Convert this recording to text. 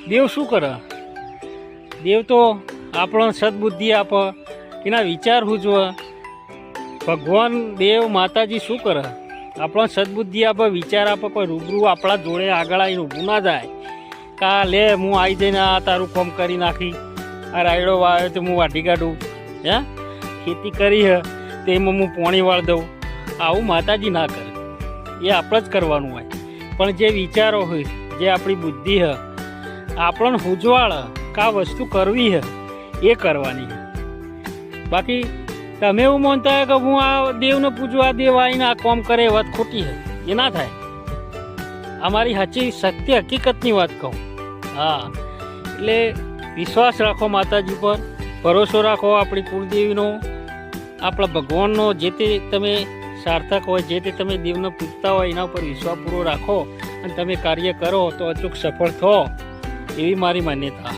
દેવ શું કરે? દેવ તો આપણને સદબુદ્ધિ આપે, એના વિચાર સૂચવે. ભગવાન દેવ માતાજી શું કરે? આપણને સદબુદ્ધિ આપે, વિચાર આપે. કોઈ રૂબરૂ આપણા જોડે આગળ આવીને ઊભું ના જાય કા લે હું આવી જઈને આ તારું કામ કરી નાખી, આ રાયડો વાવ્યો તો હું વાઢી કાઢું, હે ખેતી કરી હે તો એમાં હું પોણી વાળ દઉં. આવું માતાજી ના કરે, એ આપણે જ કરવાનું હોય. પણ જે વિચારો હોય, જે આપણી બુદ્ધિ હ, આપણને સૂચવાળ કે આ વસ્તુ કરવી હે એ કરવાની છે. બાકી તમે એવું માનતા હોય કે હું આ દેવને પૂછું, આ દેવ આવીને આ કામ કરે, એ વાત ખોટી છે, એ ના થાય. આ મારી સાચી સત્ય હકીકતની વાત કહું. હા, એટલે વિશ્વાસ રાખો માતાજી પર, ભરોસો રાખો આપણી કુળદેવીનો, આપણા ભગવાનનો. જે તે તમે સાર્થક હોય, જે તે તમે દેવને પૂજતા હોય એના ઉપર વિશ્વાસ પૂરો રાખો અને તમે કાર્ય કરો તો અચૂક સફળ થો, એવી મારી માન્યતા.